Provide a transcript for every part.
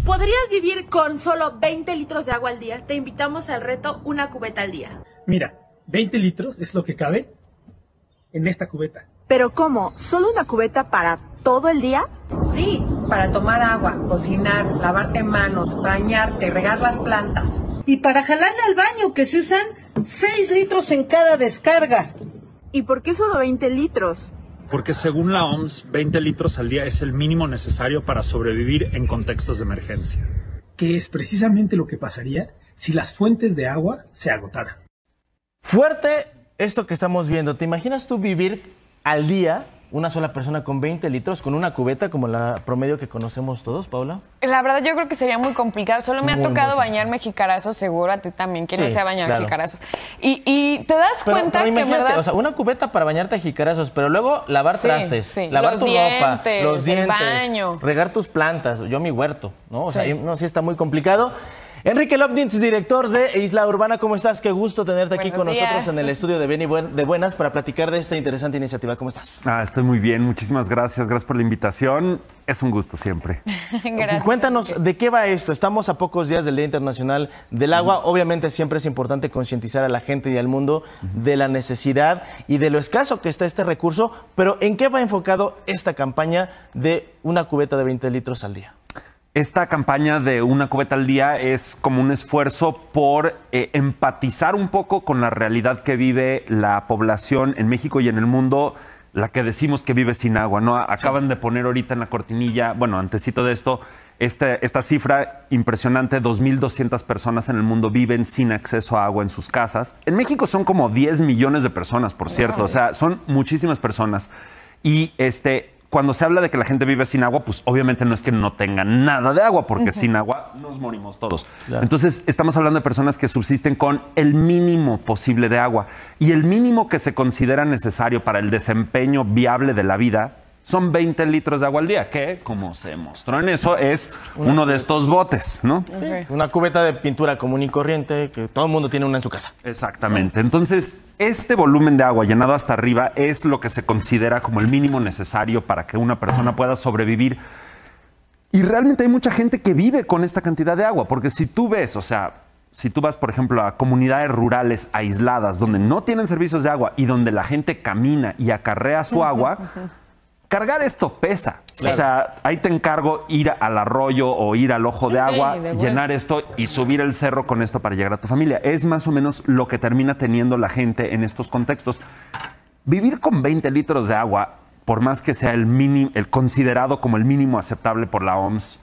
¿Podrías vivir con solo 20 litros de agua al día? Te invitamos al reto Una Cubeta al Día. Mira, 20 litros es lo que cabe en esta cubeta. ¿Pero cómo? ¿Solo una cubeta para todo el día? Sí, para tomar agua, cocinar, lavarte manos, bañarte, regar las plantas. Y para jalarle al baño, que se usan 6 litros en cada descarga. ¿Y por qué solo 20 litros? Porque según la OMS, 20 litros al día es el mínimo necesario para sobrevivir en contextos de emergencia. Que es precisamente lo que pasaría si las fuentes de agua se agotaran. Fuerte esto que estamos viendo. ¿Te imaginas tú vivir al día una sola persona con 20 litros, con una cubeta como la promedio que conocemos todos, Paula? La verdad yo creo que sería muy complicado. Solo me ha tocado bañarme jicarazos, seguro a ti también. ¿Quién no se ha bañado jicarazos? Y te das cuenta que en verdad... O sea, una cubeta para bañarte a jicarazos, pero luego lavar trastes, lavar tu ropa, los dientes, baño, regar tus plantas, yo mi huerto, ¿no? O sea, no, sí está muy complicado. Enrique Lobnitz, director de Isla Urbana, ¿cómo estás? Qué gusto tenerte aquí con nosotros en el estudio de Bien y de Buenas para platicar de esta interesante iniciativa. ¿Cómo estás? Estoy muy bien, muchísimas gracias. Gracias por la invitación. Es un gusto siempre. Gracias. Cuéntanos, ¿de qué va esto? Estamos a pocos días del Día Internacional del Agua. Obviamente siempre es importante concientizar a la gente y al mundo de la necesidad y de lo escaso que está este recurso, pero ¿en qué va enfocado esta campaña de una cubeta de 20 litros al día? Esta campaña de una cubeta al día es como un esfuerzo por empatizar un poco con la realidad que vive la población en México y en el mundo, la que decimos que vive sin agua, ¿no? Acaban de poner ahorita en la cortinilla, bueno, antesito de esto, esta cifra impresionante, 2.200 personas en el mundo viven sin acceso a agua en sus casas. En México son como 10 millones de personas, por cierto, o sea, son muchísimas personas. Y cuando se habla de que la gente vive sin agua, pues obviamente no es que no tengan nada de agua, porque sin agua nos morimos todos. Claro. Entonces, estamos hablando de personas que subsisten con el mínimo posible de agua. Y el mínimo que se considera necesario para el desempeño viable de la vida son 20 litros de agua al día, que, como se mostró en eso, es uno de estos botes, ¿no? Sí. Una cubeta de pintura común y corriente, que todo el mundo tiene una en su casa. Exactamente. Entonces, este volumen de agua llenado hasta arriba es lo que se considera como el mínimo necesario para que una persona pueda sobrevivir. Y realmente hay mucha gente que vive con esta cantidad de agua, porque si tú ves, o sea, si tú vas, por ejemplo, a comunidades rurales aisladas, donde no tienen servicios de agua y donde la gente camina y acarrea su agua, cargar esto pesa. Claro. O sea, ahí te encargo ir al arroyo o ir al ojo de agua, llenar esto y subir el cerro con esto para llegar a tu familia. Es más o menos lo que termina teniendo la gente en estos contextos. Vivir con 20 litros de agua, por más que sea el considerado como el mínimo aceptable por la OMS,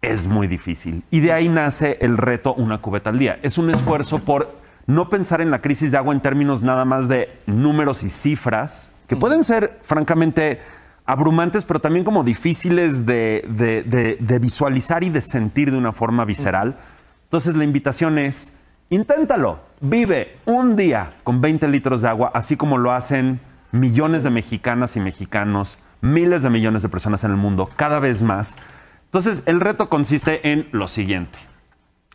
es muy difícil. Y de ahí nace el reto Una Cubeta al Día. Es un esfuerzo por no pensar en la crisis de agua en términos nada más de números y cifras, que pueden ser, francamente, abrumantes, pero también como difíciles de visualizar y de sentir de una forma visceral. Entonces la invitación es, inténtalo, vive un día con 20 litros de agua, así como lo hacen millones de mexicanas y mexicanos, miles de millones de personas en el mundo, cada vez más. Entonces el reto consiste en lo siguiente: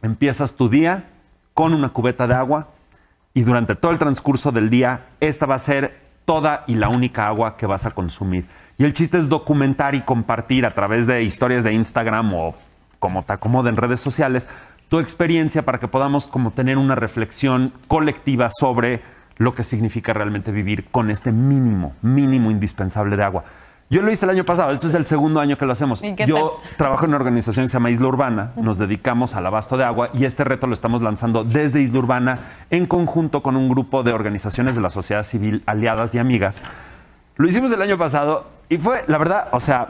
empiezas tu día con una cubeta de agua y durante todo el transcurso del día, esta va a ser toda y la única agua que vas a consumir. Y el chiste es documentar y compartir a través de historias de Instagram o como te acomode en redes sociales tu experiencia para que podamos como tener una reflexión colectiva sobre lo que significa realmente vivir con este mínimo indispensable de agua. Yo lo hice el año pasado, este es el segundo año que lo hacemos. Yo trabajo en una organización que se llama Isla Urbana, nos dedicamos al abasto de agua y este reto lo estamos lanzando desde Isla Urbana en conjunto con un grupo de organizaciones de la sociedad civil, aliadas y amigas. Lo hicimos el año pasado y fue, la verdad, o sea,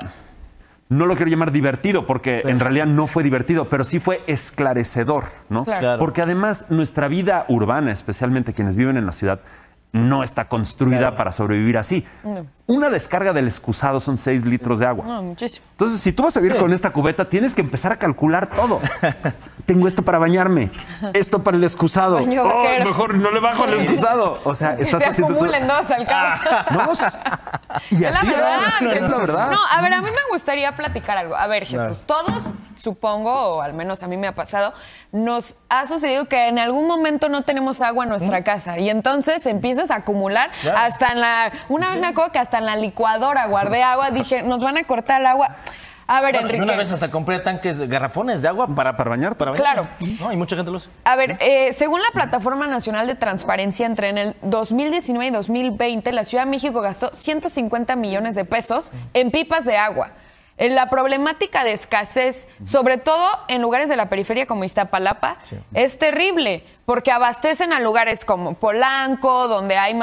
no lo quiero llamar divertido porque en realidad no fue divertido, pero sí fue esclarecedor, ¿no? Claro. Porque además nuestra vida urbana, especialmente quienes viven en la ciudad, no está construida para sobrevivir así. Una descarga del excusado son 6 litros de agua. No, muchísimo. Entonces, si tú vas a vivir con esta cubeta, tienes que empezar a calcular todo. Tengo esto para bañarme, esto para el excusado. Mejor no le bajo el excusado. O sea, estás haciendo... Se acumulen dos al cabo. Y así es la verdad. No, a ver, a mí me gustaría platicar algo. A ver, Jesús, todos, supongo, o al menos a mí me ha pasado, nos ha sucedido que en algún momento no tenemos agua en nuestra casa y entonces empiezas a acumular hasta en la... Una vez me acuerdo que hasta en la licuadora guardé agua, dije, nos van a cortar el agua. A ver, Bueno, Enrique. yo una vez hasta compré tanques, garrafones de agua para bañar. Claro. No, y mucha gente lo usa. A ver, según la Plataforma Nacional de Transparencia, entre en el 2019 y 2020, la Ciudad de México gastó 150 millones de pesos en pipas de agua. La problemática de escasez, sobre todo en lugares de la periferia como Iztapalapa, es terrible, porque abastecen a lugares como Polanco, donde hay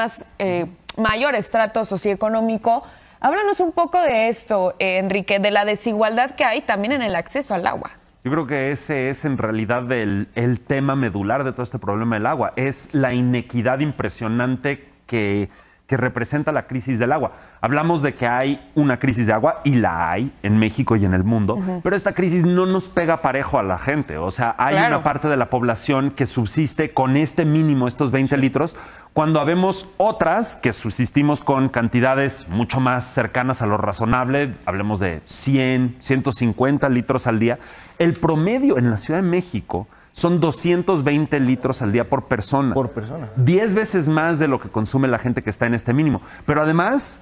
mayor estrato socioeconómico. Háblanos un poco de esto, Enrique, de la desigualdad que hay también en el acceso al agua. Yo creo que ese es en realidad el tema medular de todo este problema del agua. Es la inequidad impresionante que representa la crisis del agua. Hablamos de que hay una crisis de agua, y la hay en México y en el mundo, pero esta crisis no nos pega parejo a la gente. O sea, hay una parte de la población que subsiste con este mínimo, estos 20 litros, cuando habemos otras que subsistimos con cantidades mucho más cercanas a lo razonable. Hablemos de 100, 150 litros al día. El promedio en la Ciudad de México son 220 litros al día por persona. Por persona. 10 veces más de lo que consume la gente que está en este mínimo. Pero además,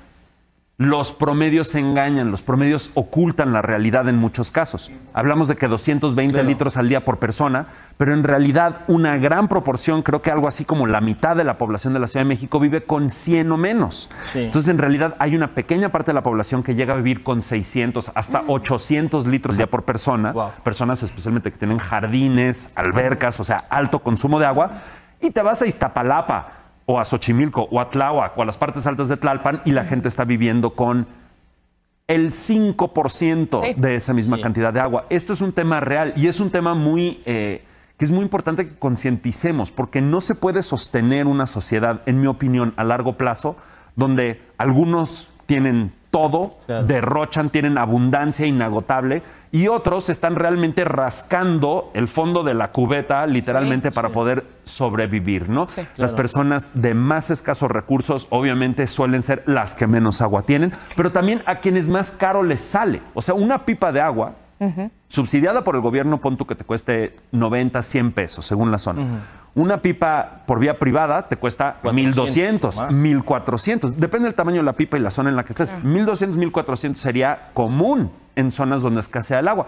los promedios se engañan, los promedios ocultan la realidad en muchos casos. Hablamos de que 220 litros al día por persona, pero en realidad una gran proporción, creo que algo así como la mitad de la población de la Ciudad de México vive con 100 o menos. Entonces, en realidad hay una pequeña parte de la población que llega a vivir con 600 hasta 800 litros al día por persona. Personas especialmente que tienen jardines, albercas, o sea, alto consumo de agua. Y te vas a Iztapalapa, o a Xochimilco, o a Tláhuac, o a las partes altas de Tlalpan, y la gente está viviendo con el 5% de esa misma cantidad de agua. Esto es un tema real, y es un tema que es muy importante que concienticemos, porque no se puede sostener una sociedad, en mi opinión, a largo plazo, donde algunos tienen todo, derrochan, tienen abundancia inagotable, y otros están realmente rascando el fondo de la cubeta, literalmente, para poder sobrevivir, ¿no? Las personas de más escasos recursos, obviamente, suelen ser las que menos agua tienen, pero también a quienes más caro les sale. O sea, una pipa de agua subsidiada por el gobierno, pon tú que te cueste 90, 100 pesos, según la zona. Una pipa por vía privada te cuesta 1,200, 1,400. Depende del tamaño de la pipa y la zona en la que estés. 1,200, 1,400 sería común en zonas donde escasea el agua.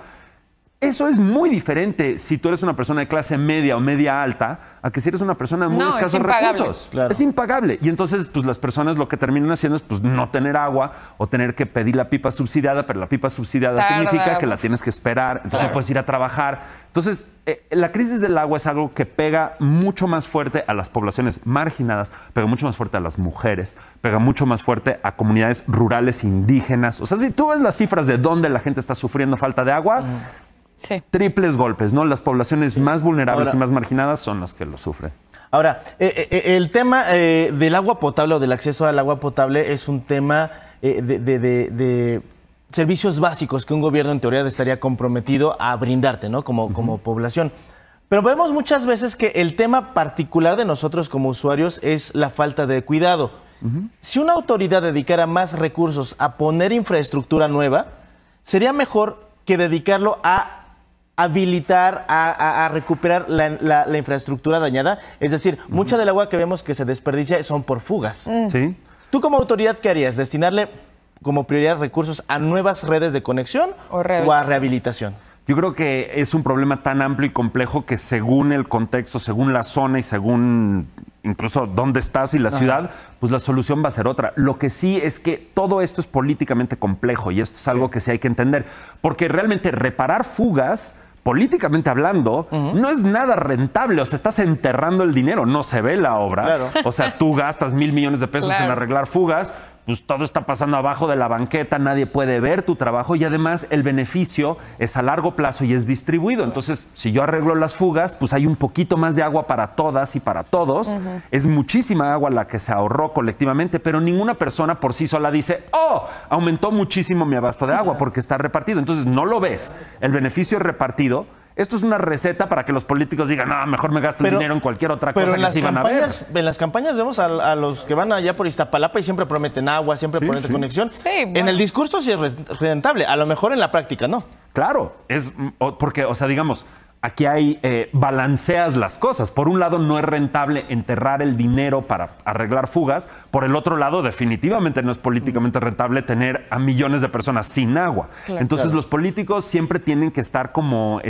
Eso es muy diferente si tú eres una persona de clase media o media alta a que si eres una persona de muy escasos recursos. Es impagable. Y entonces, pues las personas lo que terminan haciendo es pues no tener agua o tener que pedir la pipa subsidiada, pero la pipa subsidiada significa que la tienes que esperar, entonces no puedes ir a trabajar. Entonces, la crisis del agua es algo que pega mucho más fuerte a las poblaciones marginadas, pega mucho más fuerte a las mujeres, pega mucho más fuerte a comunidades rurales indígenas. O sea, si tú ves las cifras de dónde la gente está sufriendo falta de agua, triples golpes, ¿no? Las poblaciones más vulnerables y más marginadas son las que lo sufren. Ahora, el tema del agua potable o del acceso al agua potable es un tema de servicios básicos que un gobierno en teoría estaría comprometido a brindarte, ¿no? Como población. Pero vemos muchas veces que el tema particular de nosotros como usuarios es la falta de cuidado. Si una autoridad dedicara más recursos a poner infraestructura nueva, sería mejor que dedicarlo a habilitar, a recuperar la infraestructura dañada. Es decir, mucha del agua que vemos que se desperdicia son por fugas. ¿Tú como autoridad qué harías? ¿Destinarle como prioridad recursos a nuevas redes de conexión o a rehabilitación? Yo creo que es un problema tan amplio y complejo que según el contexto, según la zona y según incluso dónde estás y la ciudad, pues la solución va a ser otra. Lo que sí es que todo esto es políticamente complejo y esto es algo que sí hay que entender, porque realmente reparar fugas, políticamente hablando, no es nada rentable. O sea, estás enterrando el dinero, no se ve la obra. O sea, tú gastas 1,000 millones de pesos en arreglar fugas, pues todo está pasando abajo de la banqueta, nadie puede ver tu trabajo y además el beneficio es a largo plazo y es distribuido. Entonces, si yo arreglo las fugas, pues hay un poquito más de agua para todas y para todos. Es muchísima agua la que se ahorró colectivamente, pero ninguna persona por sí sola dice, oh, aumentó muchísimo mi abasto de agua porque está repartido. Entonces, no lo ves. El beneficio es repartido. Esto es una receta para que los políticos digan, no, mejor me gasto el dinero en cualquier otra cosa que se iban a ver. En las campañas vemos a los que van allá por Iztapalapa y siempre prometen agua, siempre prometen conexión. En el discurso sí es rentable, a lo mejor en la práctica no. Claro, es porque, o sea, digamos, aquí hay balanceas las cosas. Por un lado, no es rentable enterrar el dinero para arreglar fugas. Por el otro lado, definitivamente no es políticamente rentable tener a millones de personas sin agua. Claro. Entonces, los políticos siempre tienen que estar como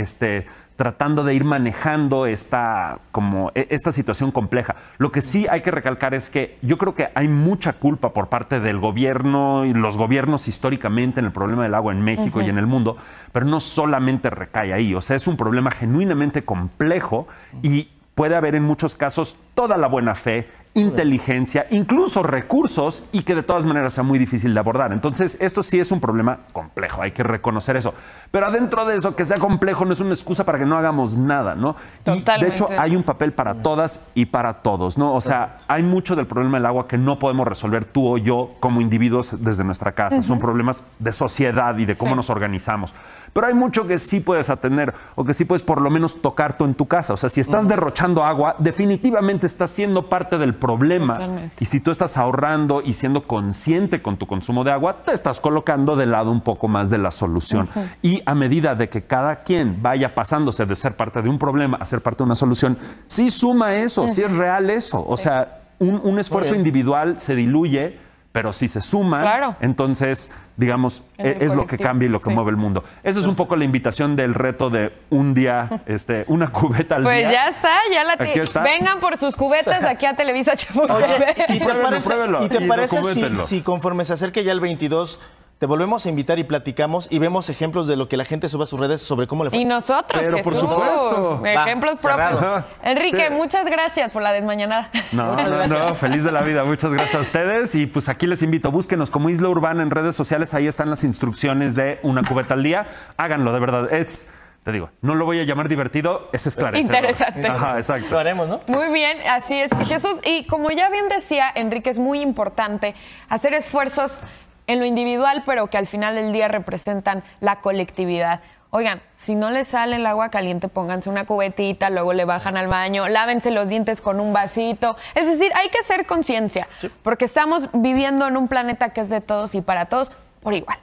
tratando de ir manejando esta situación compleja. Lo que sí hay que recalcar es que yo creo que hay mucha culpa por parte del gobierno y los gobiernos históricamente en el problema del agua en México y en el mundo, pero no solamente recae ahí. O sea, es un problema genuinamente complejo y puede haber en muchos casos toda la buena fe, inteligencia, incluso recursos, y que de todas maneras sea muy difícil de abordar. Entonces, esto sí es un problema complejo, hay que reconocer eso. Pero adentro de eso, que sea complejo no es una excusa para que no hagamos nada, ¿no? Totalmente. Y de hecho, hay un papel para todas y para todos, ¿no? O sea, hay mucho del problema del agua que no podemos resolver tú o yo como individuos desde nuestra casa. Son problemas de sociedad y de cómo nos organizamos. Pero hay mucho que sí puedes atender o que sí puedes por lo menos tocar tú en tu casa. O sea, si estás derrochando agua, definitivamente estás siendo parte del problema. Totalmente. Y si tú estás ahorrando y siendo consciente con tu consumo de agua, te estás colocando de lado un poco más de la solución. Y a medida de que cada quien vaya pasándose de ser parte de un problema a ser parte de una solución, sí suma eso, sí es real eso. O sea, un esfuerzo individual se diluye, pero si se suma, Claro. entonces, digamos, En el es lo que colectivo. cambia y lo que mueve el mundo. Eso es un poco la invitación del reto de un día, una cubeta al Pues día. ya está, ya la Aquí está. Vengan por sus cubetas aquí a Televisa Chapultepec. Oye, ¿y te Pruébelo, pruébelo. ¿y te Y parece documentenlo. si conforme se acerque ya el 22 te volvemos a invitar y platicamos y vemos ejemplos de lo que la gente sube a sus redes sobre cómo le fue? Y nosotros, Pero por Jesús, supuesto. ejemplos propios. cerrado. Enrique, Sí. muchas gracias por la desmañanada. No, feliz de la vida. Muchas gracias a ustedes. Y pues aquí les invito, búsquenos como Isla Urbana en redes sociales. Ahí están las instrucciones de una cubeta al día. Háganlo, de verdad. Te digo, no lo voy a llamar divertido, es esclarecedor. Interesante. Ajá, exacto. Lo haremos, ¿no? Muy bien, así es, Jesús. Y como ya bien decía Enrique, es muy importante hacer esfuerzos en lo individual, pero que al final del día representan la colectividad. Oigan, si no les sale el agua caliente, pónganse una cubetita, luego le bajan al baño, lávense los dientes con un vasito. Es decir, hay que hacer conciencia, porque estamos viviendo en un planeta que es de todos y para todos por igual.